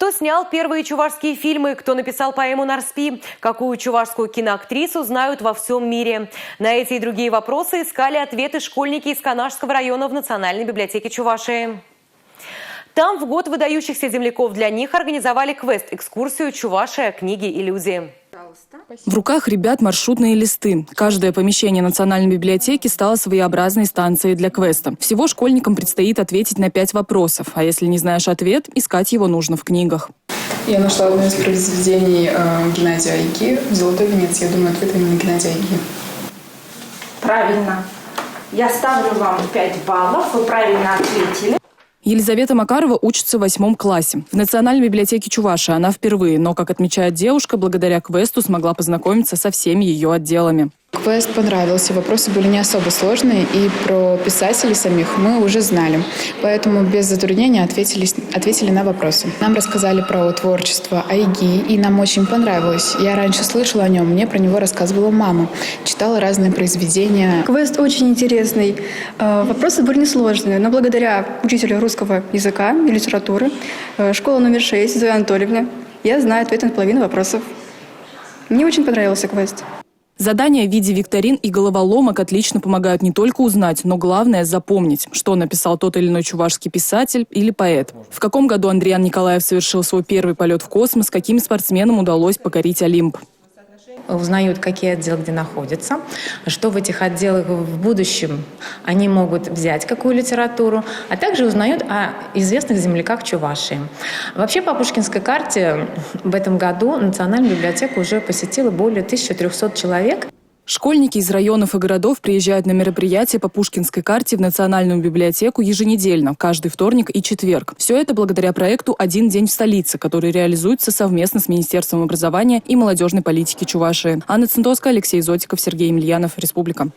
Кто снял первые чувашские фильмы, кто написал поэму «Нарспи», какую чувашскую киноактрису знают во всем мире? На эти и другие вопросы искали ответы школьники из Канашского района в Национальной библиотеке Чувашии. Там в год выдающихся земляков для них организовали квест-экскурсию «Чувашия. Книги и люди». В руках ребят маршрутные листы. Каждое помещение Национальной библиотеки стало своеобразной станцией для квеста. Всего школьникам предстоит ответить на 5 вопросов. А если не знаешь ответ, искать его нужно в книгах. Я нашла одно из произведений Геннадия Айги «Золотой венец». Я думаю, ответ именно Геннадия Айги. Правильно. Я ставлю вам 5 баллов. Вы правильно ответили. Елизавета Макарова учится в 8 классе. В Национальной библиотеке Чувашии она впервые, но, как отмечает девушка, благодаря квесту смогла познакомиться со всеми ее отделами. Квест понравился, вопросы были не особо сложные, и про писателей самих мы уже знали. Поэтому без затруднения ответили на вопросы. Нам рассказали про творчество Айги, и нам очень понравилось. Я раньше слышала о нем, мне про него рассказывала мама. Читала разные произведения. Квест очень интересный. Вопросы были несложные, но благодаря учителю русского языка и литературы, школа номер 6, Зоя Анатольевна, я знаю ответы на половину вопросов. Мне очень понравился квест. Задания в виде викторин и головоломок отлично помогают не только узнать, но главное запомнить, что написал тот или иной чувашский писатель или поэт. В каком году Андриан Николаев совершил свой первый полет в космос, каким спортсменам удалось покорить Олимп. Узнают, какие отделы где находятся, что в этих отделах в будущем они могут взять, какую литературу, а также узнают о известных земляках Чувашии. Вообще по Пушкинской карте в этом году Национальную библиотеку уже посетило более 1300 человек. Школьники из районов и городов приезжают на мероприятия по Пушкинской карте в Национальную библиотеку еженедельно, каждый вторник и четверг. Все это благодаря проекту «Один день в столице», который реализуется совместно с Министерством образования и молодежной политики Чувашии. Анна Центоска, Алексей Зотиков, Сергей Емельянов, Республика.